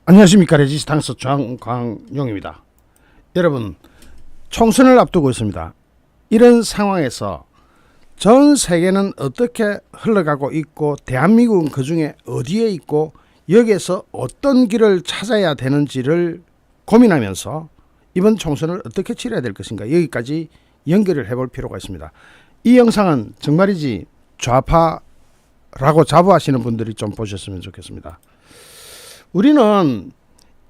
안녕하십니까. 레지스탕스 장광용입니다. 여러분, 총선을 앞두고 있습니다. 이런 상황에서 전 세계는 어떻게 흘러가고 있고 대한민국은 그 중에 어디에 있고 여기에서 어떤 길을 찾아야 되는지를 고민하면서 이번 총선을 어떻게 치러야 될 것인가, 여기까지 연결을 해볼 필요가 있습니다. 이 영상은 정말이지 좌파라고 자부하시는 분들이 좀 보셨으면 좋겠습니다. 우리는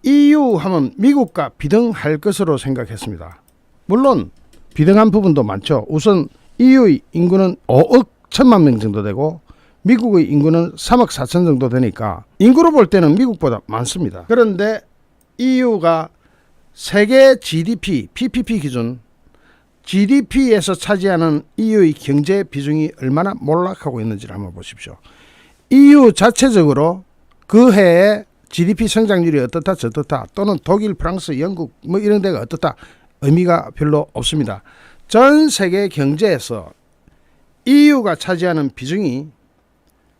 EU 하면 미국과 비등할 것으로 생각했습니다. 물론 비등한 부분도 많죠. 우선 EU의 인구는 5억 1천만 명 정도 되고 미국의 인구는 3억 4천 정도 되니까 인구로 볼 때는 미국보다 많습니다. 그런데 EU가 세계 GDP, PPP 기준 GDP에서 차지하는 EU의 경제 비중이 얼마나 몰락하고 있는지를 한번 보십시오. EU 자체적으로 그 해에 GDP 성장률이 어떻다 저떻다, 또는 독일, 프랑스, 영국 뭐 이런 데가 어떻다, 의미가 별로 없습니다. 전 세계 경제에서 EU가 차지하는 비중이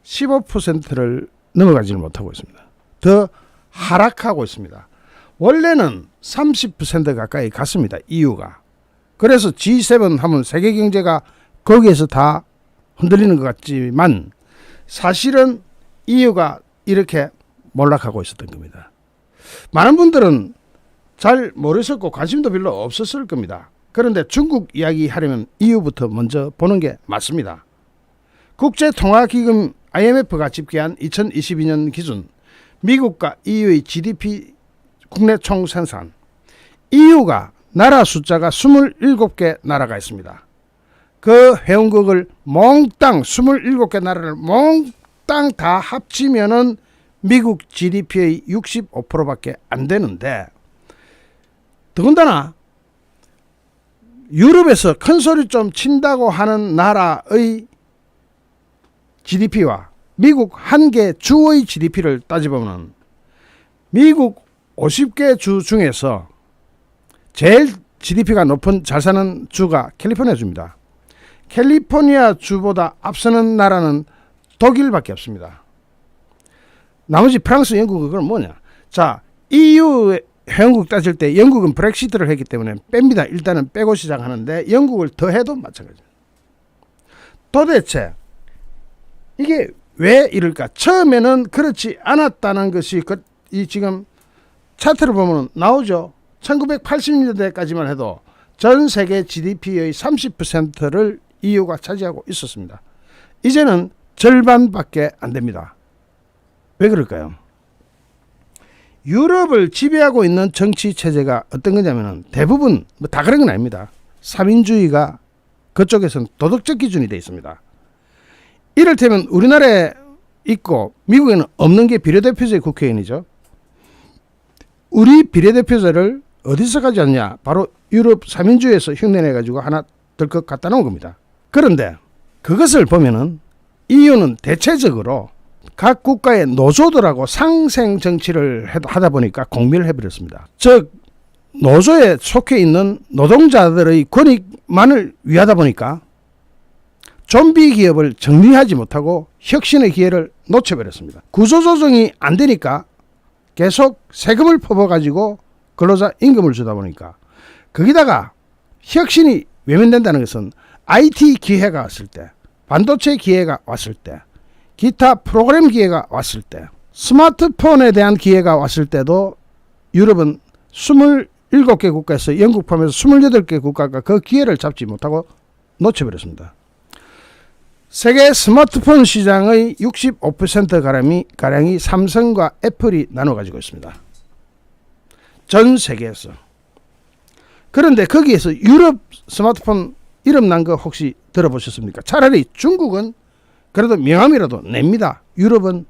15%를 넘어가지 못하고 있습니다. 더 하락하고 있습니다. 원래는 30% 가까이 갔습니다. EU가. 그래서 G7 하면 세계 경제가 거기에서 다 흔들리는 것 같지만 사실은 EU가 이렇게 몰락하고 있었던 겁니다. 많은 분들은 잘 모르셨고 관심도 별로 없었을 겁니다. 그런데 중국 이야기 하려면 EU부터 먼저 보는 게 맞습니다. 국제통화기금 IMF가 집계한 2022년 기준 미국과 EU의 GDP 국내 총생산, EU가 나라 숫자가 27개 나라가 있습니다. 그 회원국을 몽땅 27개 나라를 몽땅 다 합치면은 미국 GDP의 65%밖에 안 되는데, 더군다나 유럽에서 큰 소리 좀 친다고 하는 나라의 GDP와 미국 한 개 주의 GDP를 따져보면 미국 50개 주 중에서 제일 GDP가 높은 잘 사는 주가 캘리포니아 주입니다. 캘리포니아 주보다 앞서는 나라는 독일밖에 없습니다. 나머지 프랑스, 영국, 그건 뭐냐? 자, EU 회원국 따질 때 영국은 브렉시트를 했기 때문에 뺍니다. 일단은 빼고 시작하는데 영국을 더해도 마찬가지입니다. 도대체 이게 왜 이럴까? 처음에는 그렇지 않았다는 것이 이 지금 차트를 보면 나오죠. 1980년대까지만 해도 전 세계 GDP의 30%를 EU가 차지하고 있었습니다. 이제는 절반밖에 안 됩니다. 왜 그럴까요? 유럽을 지배하고 있는 정치 체제가 어떤 거냐면 대부분 다 그런 건 아닙니다. 삼인주의가 그쪽에서는 도덕적 기준이 되어 있습니다. 이를테면 우리나라에 있고 미국에는 없는 게 비례대표제 국회의원이죠. 우리 비례대표제를 어디서 가져왔냐? 바로 유럽 삼인주의에서 흉내내가지고 하나 덜컥 갖다 놓은 겁니다. 그런데 그것을 보면은 EU는 대체적으로 각 국가의 노조들하고 상생 정치를 하다 보니까 공멸을 해버렸습니다. 즉 노조에 속해 있는 노동자들의 권익만을 위하다 보니까 좀비 기업을 정리하지 못하고 혁신의 기회를 놓쳐버렸습니다. 구조조정이 안 되니까 계속 세금을 퍼부어가지고 근로자 임금을 주다 보니까, 거기다가 혁신이 외면된다는 것은 IT 기회가 왔을 때, 반도체 기회가 왔을 때, 기타 프로그램 기회가 왔을 때, 스마트폰에 대한 기회가 왔을 때도 유럽은 27개 국가에서 영국 포함해서 28개 국가가 그 기회를 잡지 못하고 놓쳐버렸습니다. 세계 스마트폰 시장의 65%가량이 삼성과 애플이 나눠 가지고 있습니다. 전 세계에서. 그런데 거기에서 유럽 스마트폰 이름 난 거 혹시 들어보셨습니까? 차라리 중국은 그래도 명함이라도 냅니다. 유럽은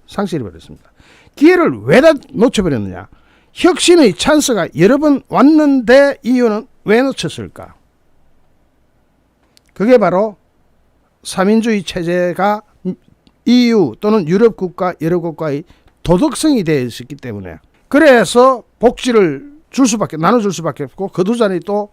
상실해버렸습니다. 기회를 왜 다 놓쳐버렸느냐? 혁신의 찬스가 여러 번 왔는데 EU는 왜 놓쳤을까? 그게 바로 삼인주의 체제가 EU 또는 유럽 국가 여러 국가의 도덕성이 되어 있었기 때문에, 그래서 복지를 줄 수밖에, 나눠줄 수밖에 없고, 거두자니 또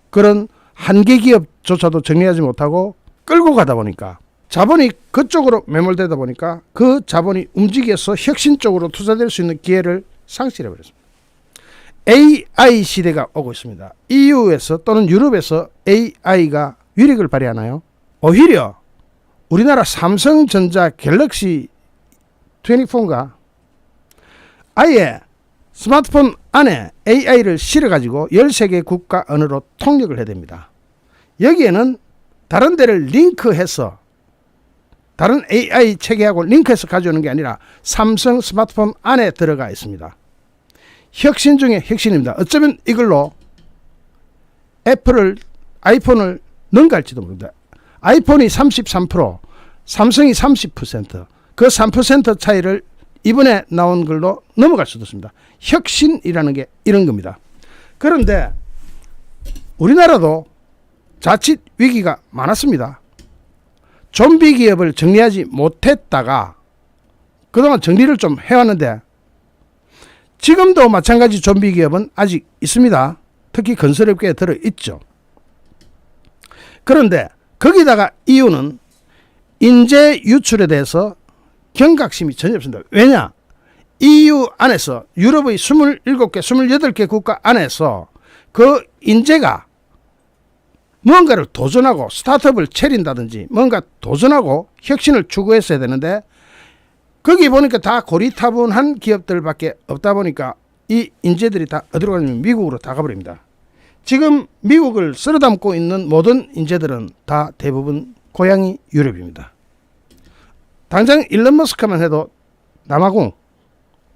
그런 한계 기업조차도 정리하지 못하고 끌고 가다 보니까 자본이 그쪽으로 매몰되다 보니까 그 자본이 움직여서 혁신 쪽으로 투자될 수 있는 기회를 상실해버렸습니다. AI 시대가 오고 있습니다. EU에서 또는 유럽에서 AI가 위력을 발휘하나요? 오히려 우리나라 삼성전자 갤럭시 24가 아예 스마트폰 안에 AI를 실어가지고 13개 국가 언어로 통역을 해야 됩니다. 여기에는 다른 데를 링크해서 다른 AI 체계하고 링크해서 가져오는 게 아니라 삼성 스마트폰 안에 들어가 있습니다. 혁신 중에 혁신입니다. 어쩌면 이걸로 아이폰을 능가할지도 모릅니다. 아이폰이 33%, 삼성이 30%, 그 3% 차이를 이번에 나온 걸로 넘어갈 수도 있습니다. 혁신이라는 게 이런 겁니다. 그런데 우리나라도 자칫 위기가 많았습니다. 좀비 기업을 정리하지 못했다가 그동안 정리를 좀 해왔는데 지금도 마찬가지 좀비 기업은 아직 있습니다. 특히 건설업계에 들어있죠. 그런데 거기다가 EU는 인재 유출에 대해서 경각심이 전혀 없습니다. 왜냐? EU 안에서 유럽의 27개, 28개 국가 안에서 그 인재가 뭔가를 도전하고 스타트업을 차린다든지 뭔가 도전하고 혁신을 추구했어야 되는데 거기 보니까 다 고리타분한 기업들밖에 없다 보니까 이 인재들이 다 어디로 가냐면 미국으로 다 가버립니다. 지금 미국을 쓸어담고 있는 모든 인재들은 다 대부분 고향이 유럽입니다. 당장 일론 머스크만 해도 남아공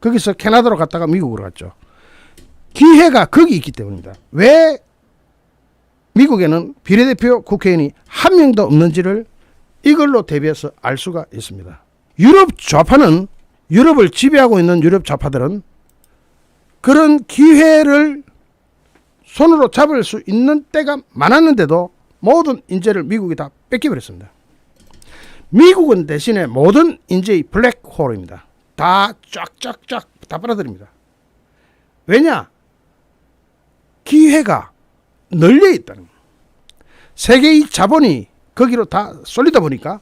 거기서 캐나다로 갔다가 미국으로 갔죠. 기회가 거기 있기 때문입니다. 왜 미국에는 비례대표 국회의원이 한 명도 없는지를 이걸로 대비해서 알 수가 있습니다. 유럽 좌파는 유럽을 지배하고 있는 유럽 좌파들은 그런 기회를 손으로 잡을 수 있는 때가 많았는데도 모든 인재를 미국이 다 뺏겨버렸습니다. 미국은 대신에 모든 인재의 블랙홀입니다. 다 쫙쫙쫙 다 빨아들입니다. 왜냐? 기회가 널려 있다는 거예요. 세계의 자본이 거기로 다 쏠리다 보니까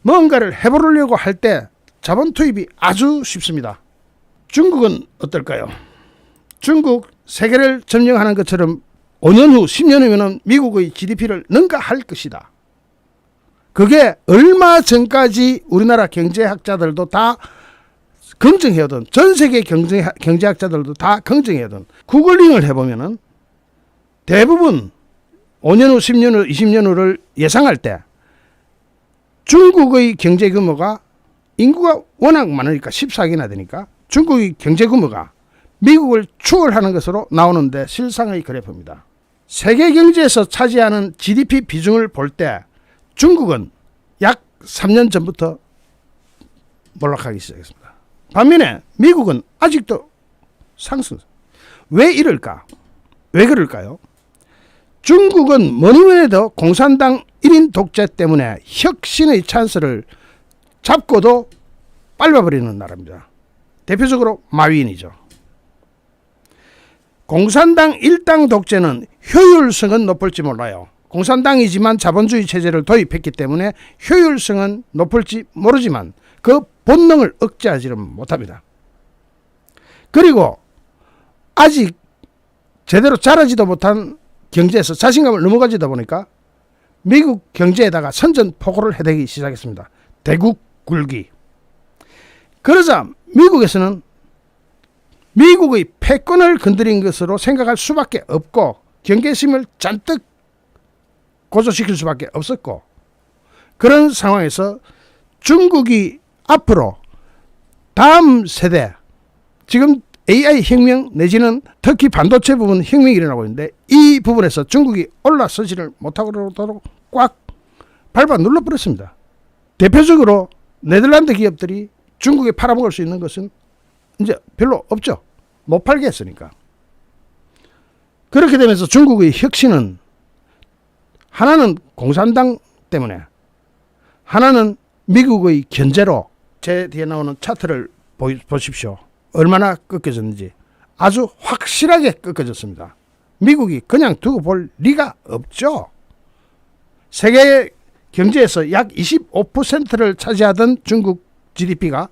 뭔가를 해보려고 할 때 자본 투입이 아주 쉽습니다. 중국은 어떨까요? 중국 세계를 점령하는 것처럼 5년 후 10년 후에는 미국의 GDP를 능가할 것이다. 그게 얼마 전까지 우리나라 경제학자들도 다 긍정해오던, 전 세계 경제학자들도 다 긍정해오던 구글링을 해보면은 대부분 5년 후, 10년 후, 20년 후를 예상할 때 중국의 경제 규모가 인구가 워낙 많으니까 14개나 되니까 중국의 경제 규모가 미국을 추월하는 것으로 나오는데 실상의 그래프입니다. 세계 경제에서 차지하는 GDP 비중을 볼 때 중국은 약 3년 전부터 몰락하기 시작했습니다. 반면에 미국은 아직도 상승. 왜 이럴까? 왜 그럴까요? 중국은 뭐니 해도 공산당 1인 독재 때문에 혁신의 찬스를 잡고도 밟아버리는 나라입니다. 대표적으로 마윈이죠. 공산당 1당 독재는 효율성은 높을지 몰라요. 공산당이지만 자본주의 체제를 도입했기 때문에 효율성은 높을지 모르지만 그 본능을 억제하지는 못합니다. 그리고 아직 제대로 자라지도 못한 경제에서 자신감을 넘어가지다 보니까 미국 경제에다가 선전포고를 해대기 시작했습니다. 대국 굴기. 그러자 미국에서는 미국의 패권을 건드린 것으로 생각할 수밖에 없고 경계심을 잔뜩 고조시킬 수밖에 없었고, 그런 상황에서 중국이 앞으로 다음 세대, 지금 AI 혁명 내지는 특히 반도체 부분 혁명이 일어나고 있는데 이 부분에서 중국이 올라서지를 못하도록 꽉 밟아 눌러버렸습니다. 대표적으로 네덜란드 기업들이 중국에 팔아먹을 수 있는 것은 이제 별로 없죠. 못 팔게 했으니까. 그렇게 되면서 중국의 혁신은 하나는 공산당 때문에, 하나는 미국의 견제로, 제 뒤에 나오는 차트를 보십시오. 얼마나 꺾여졌는지. 아주 확실하게 꺾여졌습니다. 미국이 그냥 두고 볼 리가 없죠. 세계 경제에서 약 25%를 차지하던 중국 GDP가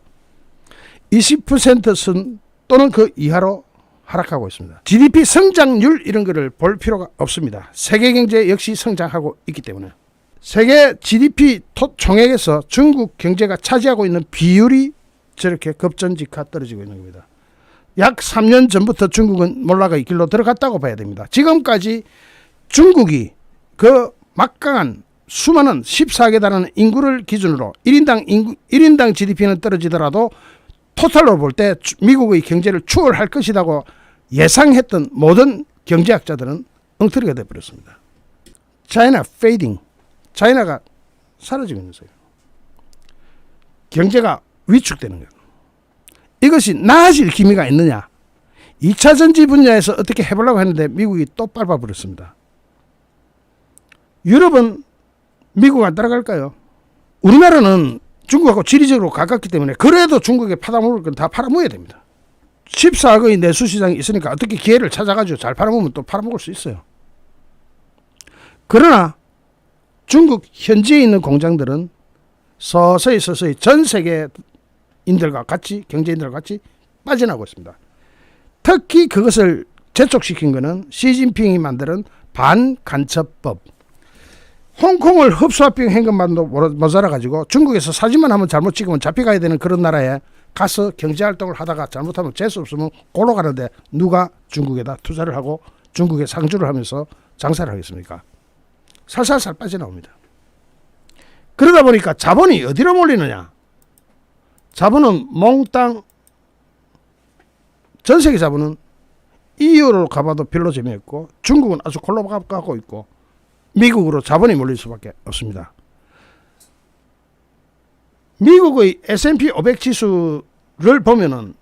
20% 또는 그 이하로 하락하고 있습니다. GDP 성장률 이런 거를 볼 필요가 없습니다. 세계 경제 역시 성장하고 있기 때문에. 세계 GDP 총액에서 중국 경제가 차지하고 있는 비율이 저렇게 급전직하 떨어지고 있는 겁니다. 약 3년 전부터 중국은 몰락의 길로 들어갔다고 봐야 됩니다. 지금까지 중국이 그 막강한 수많은 14개 달하는 인구를 기준으로 1인당 GDP는 떨어지더라도 토탈로 볼 때 미국의 경제를 추월할 것이라고 예상했던 모든 경제학자들은 엉터리가 되어버렸습니다. 차이나 페이딩, 차이나가 사라지고 있는 거예요. 경제가 위축되는 거예요. 이것이 나아질 기미가 있느냐. 2차 전지 분야에서 어떻게 해보려고 했는데 미국이 또 밟아버렸습니다. 유럽은 미국 안 따라갈까요? 우리나라는 중국하고 지리적으로 가깝기 때문에 그래도 중국에 팔아먹을 건 다 팔아먹어야 됩니다. 14억의 내수시장이 있으니까 어떻게 기회를 찾아가지고 잘 팔아먹으면 또 팔아먹을 수 있어요. 그러나 중국 현지에 있는 공장들은 서서히 전 세계인들과 같이 경제인들과 같이 빠져나가고 있습니다. 특히 그것을 재촉시킨 것은 시진핑이 만드는 반간첩법. 홍콩을 흡수합병 한 것만도 모자라가지고 중국에서 사진만 한번 잘못 찍으면 잡혀가야 되는 그런 나라에 가서 경제활동을 하다가 잘못하면 재수 없으면 골로 가는데 누가 중국에다 투자를 하고 중국에 상주를 하면서 장사를 하겠습니까? 살살살 빠져나옵니다. 그러다 보니까 자본이 어디로 몰리느냐. 자본은 몽땅 전 세계 자본은 EU로 가봐도 별로 재미없고 중국은 아주 골로 가고 있고 미국으로 자본이 몰릴 수밖에 없습니다. 미국의 S&P 500 지수를 보면은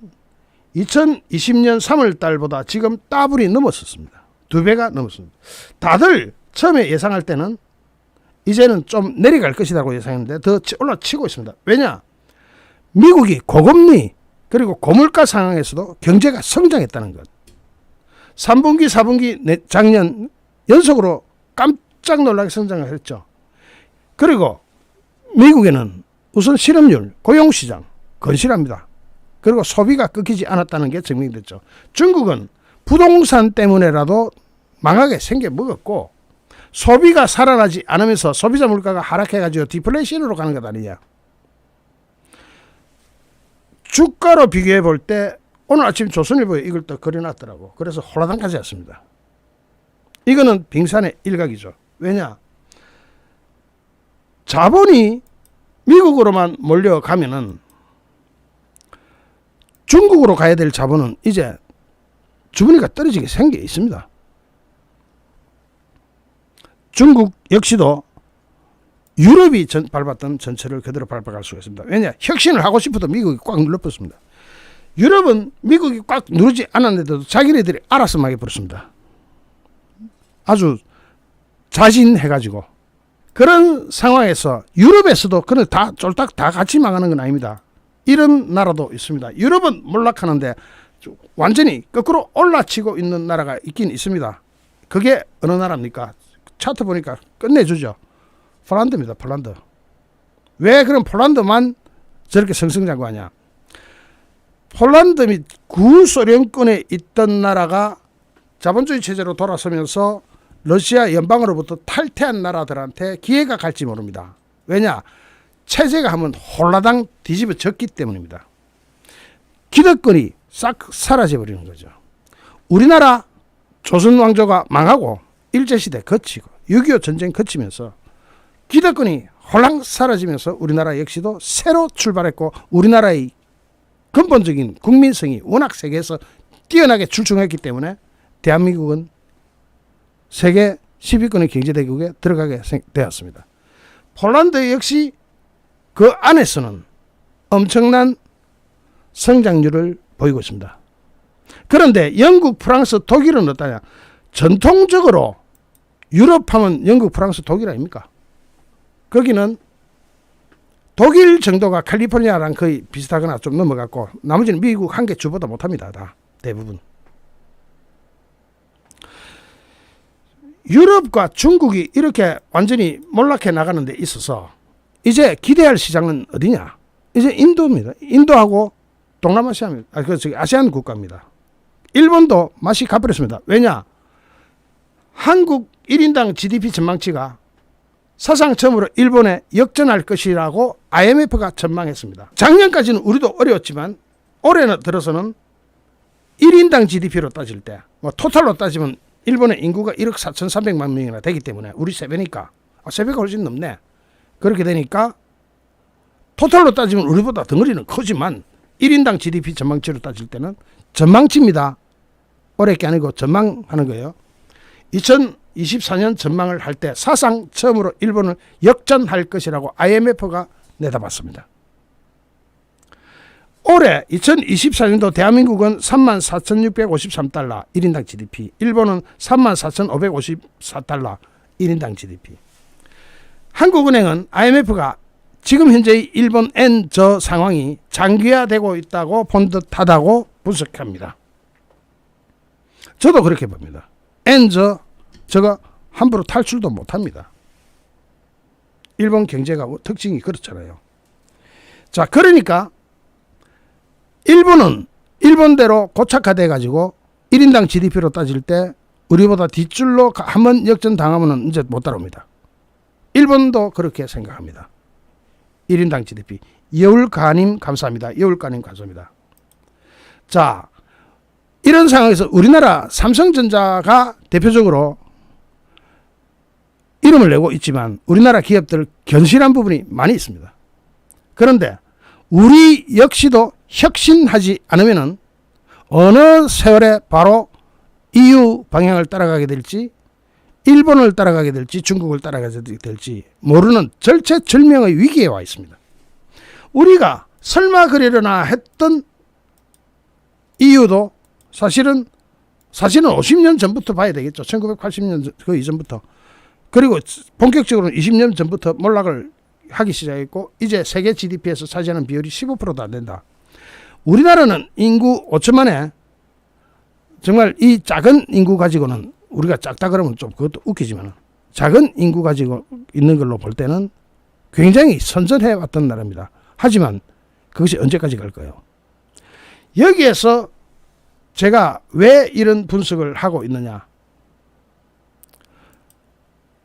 2020년 3월 달보다 지금 더블이 넘었었습니다. 2배가 넘었습니다. 다들 처음에 예상할 때는 이제는 좀 내려갈 것이라고 예상했는데 더 올라치고 있습니다. 왜냐? 미국이 고금리 그리고 고물가 상황에서도 경제가 성장했다는 것. 3분기 4분기 작년 연속으로 깜짝 놀라게 성장을 했죠. 그리고 미국에는 우선 실업률, 고용시장 건실합니다. 그리고 소비가 끊기지 않았다는 게 증명됐죠. 중국은 부동산 때문에라도 망하게 생겨 먹었고 소비가 살아나지 않으면서 소비자 물가가 하락해가지고 디플레이션으로 가는 것 아니냐. 주가로 비교해 볼 때 오늘 아침 조선일보에 이걸 또 그려놨더라고. 그래서 홀라당까지 왔습니다. 이거는 빙산의 일각이죠. 왜냐? 자본이 미국으로만 몰려가면은 중국으로 가야 될 자본은 이제 주머니가 떨어지게 생겨 있습니다. 중국 역시도 유럽이 밟았던 전철을 그대로 밟아갈 수가 있습니다. 왜냐? 혁신을 하고 싶어도 미국이 꽉 눌러버렸습니다. 유럽은 미국이 꽉 누르지 않았는데도 자기네들이 알아서 막 해버렸습니다. 아주 자진해가지고. 그런 상황에서 유럽에서도 그런 다 쫄딱 다 같이 망하는 건 아닙니다. 이런 나라도 있습니다. 유럽은 몰락하는데 완전히 거꾸로 올라치고 있는 나라가 있긴 있습니다. 그게 어느 나라입니까? 차트 보니까 끝내주죠. 폴란드입니다. 폴란드. 왜 그럼 폴란드만 저렇게 승승장구하냐? 폴란드 및 구소련권에 있던 나라가 자본주의 체제로 돌아서면서 러시아 연방으로부터 탈퇴한 나라들한테 기회가 갈지 모릅니다. 왜냐? 체제가 한번 홀라당 뒤집어졌기 때문입니다. 기득권이 싹 사라져버리는 거죠. 우리나라 조선 왕조가 망하고 일제시대 거치고 6.25 전쟁 거치면서 기득권이 홀랑 사라지면서 우리나라 역시도 새로 출발했고 우리나라의 근본적인 국민성이 워낙 세계에서 뛰어나게 출중했기 때문에 대한민국은 세계 10위권의 경제대국에 들어가게 되었습니다. 폴란드 역시 그 안에서는 엄청난 성장률을 보이고 있습니다. 그런데 영국, 프랑스, 독일은 어떠냐? 전통적으로 유럽 하면 영국, 프랑스, 독일 아닙니까? 거기는 독일 정도가 캘리포니아랑 거의 비슷하거나 좀 넘어갔고 나머지는 미국 한 개 주보다 못합니다. 다 대부분. 유럽과 중국이 이렇게 완전히 몰락해 나가는 데 있어서 이제 기대할 시장은 어디냐? 이제 인도입니다. 인도하고 동남아시아입니다. 아시안 국가입니다. 일본도 맛이 가버렸습니다. 왜냐? 한국 1인당 GDP 전망치가 사상 처음으로 일본에 역전할 것이라고 IMF가 전망했습니다. 작년까지는 우리도 어려웠지만 올해 들어서는 1인당 GDP로 따질 때, 토탈로 따지면 일본의 인구가 1억 4,300만 명이나 되기 때문에 우리 3배니까 3배가 훨씬 넘네. 그렇게 되니까 토탈로 따지면 우리보다 덩어리는 크지만 1인당 GDP 전망치로 따질 때는 전망치입니다. 올해 게 아니고 전망하는 거예요. 2024년 전망을 할 때 사상 처음으로 일본을 역전할 것이라고 IMF가 내다봤습니다. 올해 2024년도 대한민국은 34,653달러 1인당 GDP, 일본은 34,554달러 1인당 GDP. 한국은행은 IMF가 지금 현재의 일본 엔저 상황이 장기화되고 있다고 본 듯하다고 분석합니다. 저도 그렇게 봅니다. 엔저 저거 함부로 탈출도 못합니다. 일본 경제가 특징이 그렇잖아요. 자, 그러니까 일본은 일본대로 고착화돼 가지고 1인당 GDP로 따질 때 우리보다 뒷줄로 한번 역전당하면 이제 못 따라옵니다. 일본도 그렇게 생각합니다. 1인당 GDP. 여울가님 감사합니다. 여울가님 감사합니다. 자, 이런 상황에서 우리나라 삼성전자가 대표적으로 이름을 내고 있지만 우리나라 기업들 견실한 부분이 많이 있습니다. 그런데 우리 역시도 혁신하지 않으면은 어느 세월에 바로 EU 방향을 따라가게 될지 일본을 따라가게 될지 중국을 따라가게 될지 모르는 절체절명의 위기에 와 있습니다. 우리가 설마 그러려나 했던 EU도 사실은 50년 전부터 봐야 되겠죠. 1980년 그 이전부터. 그리고 본격적으로는 20년 전부터 몰락을 하기 시작했고 이제 세계 GDP에서 차지하는 비율이 15%도 안 된다. 우리나라는 인구 5천만에 정말 이 작은 인구 가지고는 우리가 작다 그러면 좀 그것도 웃기지만 작은 인구 가지고 있는 걸로 볼 때는 굉장히 선전해 왔던 나라입니다. 하지만 그것이 언제까지 갈까요? 여기에서 제가 왜 이런 분석을 하고 있느냐?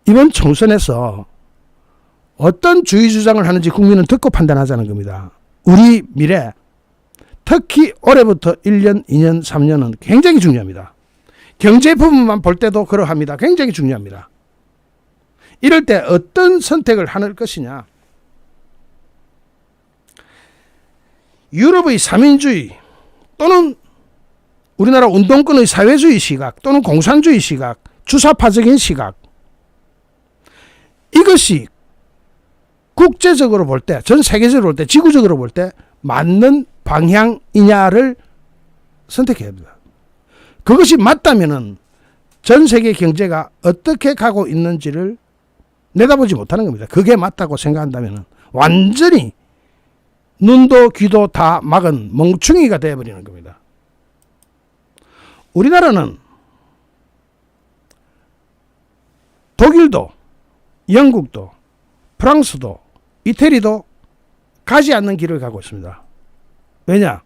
이번 총선에서 어떤 주의 주장을 하는지 국민은 듣고 판단하자는 겁니다. 우리 미래, 특히 올해부터 1년, 2년, 3년은 굉장히 중요합니다. 경제 부분만 볼 때도 그러합니다. 굉장히 중요합니다. 이럴 때 어떤 선택을 할 것이냐. 유럽의 삼인주의 또는 우리나라 운동권의 사회주의 시각 또는 공산주의 시각, 주사파적인 시각, 이것이 국제적으로 볼 때, 전 세계적으로 볼 때, 지구적으로 볼 때 맞는 방향이냐를 선택해야 합니다. 그것이 맞다면은 전 세계 경제가 어떻게 가고 있는지를 내다보지 못하는 겁니다. 그게 맞다고 생각한다면은 완전히 눈도 귀도 다 막은 멍충이가 되어버리는 겁니다. 우리나라는 독일도 영국도 프랑스도 이태리도 가지 않는 길을 가고 있습니다. 왜냐?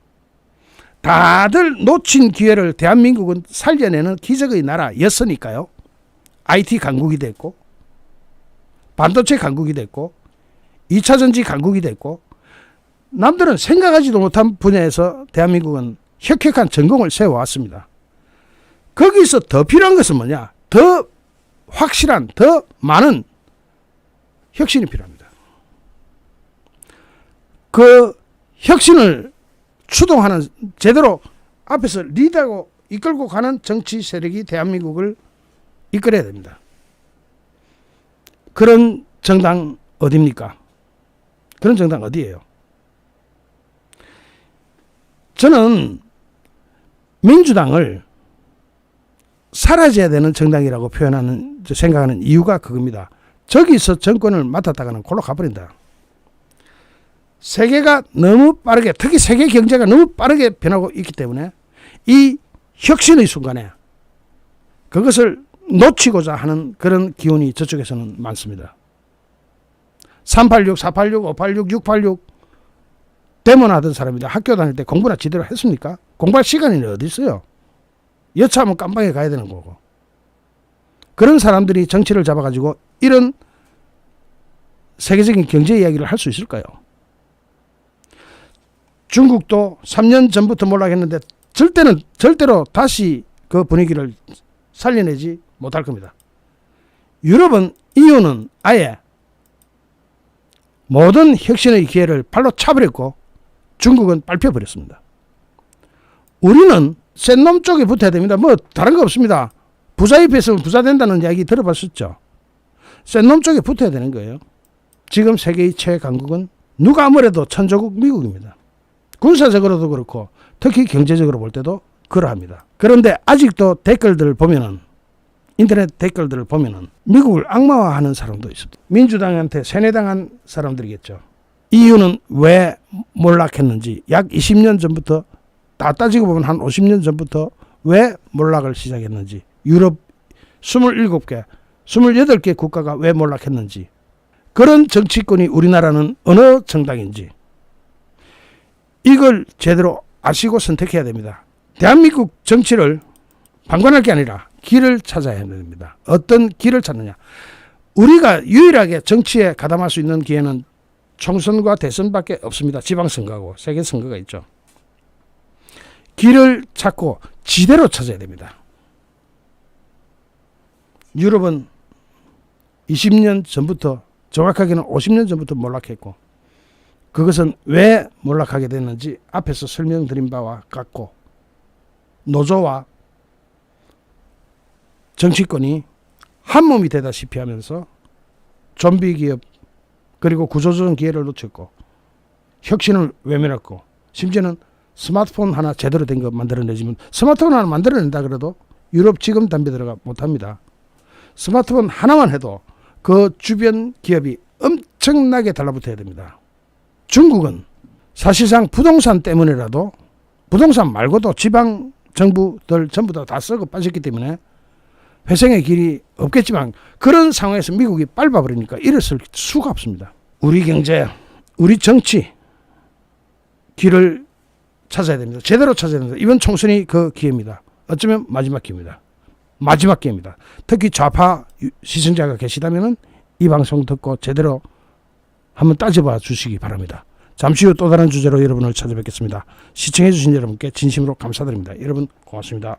다들 놓친 기회를 대한민국은 살려내는 기적의 나라였으니까요. IT 강국이 됐고 반도체 강국이 됐고 2차전지 강국이 됐고 남들은 생각하지도 못한 분야에서 대한민국은 혁혁한 전공을 세워왔습니다. 거기서 더 필요한 것은 뭐냐? 더 확실한, 더 많은 혁신이 필요합니다. 그 혁신을 추동하는, 제대로 앞에서 리드하고 이끌고 가는 정치 세력이 대한민국을 이끌어야 됩니다. 그런 정당 어디입니까? 그런 정당 어디예요? 저는 민주당을 사라져야 되는 정당이라고 생각하는 이유가 그겁니다. 저기서 정권을 맡았다가는 골로 가버린다. 세계가 너무 빠르게, 특히 세계 경제가 너무 빠르게 변하고 있기 때문에 이 혁신의 순간에 그것을 놓치고자 하는 그런 기운이 저쪽에서는 많습니다. 386, 486, 586, 686 데모하던 사람인데 학교 다닐 때 공부나 제대로 했습니까? 공부할 시간이 어디 있어요? 여차하면 깜방에 가야 되는 거고. 그런 사람들이 정치를 잡아가지고 이런 세계적인 경제 이야기를 할 수 있을까요? 중국도 3년 전부터 몰락했는데 절대로 다시 그 분위기를 살려내지 못할 겁니다. 유럽은 이유는 아예 모든 혁신의 기회를 발로 차버렸고 중국은 밟혀버렸습니다. 우리는 센 놈 쪽에 붙어야 됩니다. 뭐 다른 거 없습니다. 부자 옆에 있으면 부자 된다는 이야기 들어봤었죠. 센 놈 쪽에 붙어야 되는 거예요. 지금 세계의 최강국은 누가 아무래도 천조국 미국입니다. 군사적으로도 그렇고 특히 경제적으로 볼 때도 그러합니다. 그런데 아직도 댓글들을 보면은 인터넷 댓글들을 보면은 미국을 악마화하는 사람도 있습니다. 민주당한테 세뇌당한 사람들이겠죠. 이유는 왜 몰락했는지 약 20년 전부터 다 따지고 보면 한 50년 전부터 왜 몰락을 시작했는지 유럽 27개, 28개 국가가 왜 몰락했는지 그런 정치권이 우리나라는 어느 정당인지 이걸 제대로 아시고 선택해야 됩니다. 대한민국 정치를 방관할 게 아니라 길을 찾아야 됩니다. 어떤 길을 찾느냐. 우리가 유일하게 정치에 가담할 수 있는 기회는 총선과 대선밖에 없습니다. 지방선거하고 세계선거가 있죠. 길을 찾고 지대로 찾아야 됩니다. 유럽은 20년 전부터 정확하게는 50년 전부터 몰락했고 그것은 왜 몰락하게 됐는지 앞에서 설명드린 바와 같고 노조와 정치권이 한 몸이 되다시피 하면서 좀비 기업 그리고 구조조정 기회를 놓쳤고 혁신을 외면했고 심지어는 스마트폰 하나 제대로 된 거 만들어내지만 스마트폰 하나 만들어낸다 그래도 유럽 지금 담배 들어가 못합니다. 스마트폰 하나만 해도 그 주변 기업이 엄청나게 달라붙어야 됩니다. 중국은 사실상 부동산 때문에라도 부동산 말고도 지방 정부들 전부 다 썩어 빠졌기 때문에 회생의 길이 없겠지만 그런 상황에서 미국이 밟아버리니까 일어설 수가 없습니다. 우리 경제, 우리 정치 길을 찾아야 됩니다. 제대로 찾아야 됩니다. 이번 총선이 그 기회입니다. 어쩌면 마지막 기회입니다. 마지막 기회입니다. 특히 좌파 시청자가 계시다면 이 방송 듣고 제대로 한번 따져봐 주시기 바랍니다. 잠시 후 또 다른 주제로 여러분을 찾아뵙겠습니다. 시청해 주신 여러분께 진심으로 감사드립니다. 여러분 고맙습니다.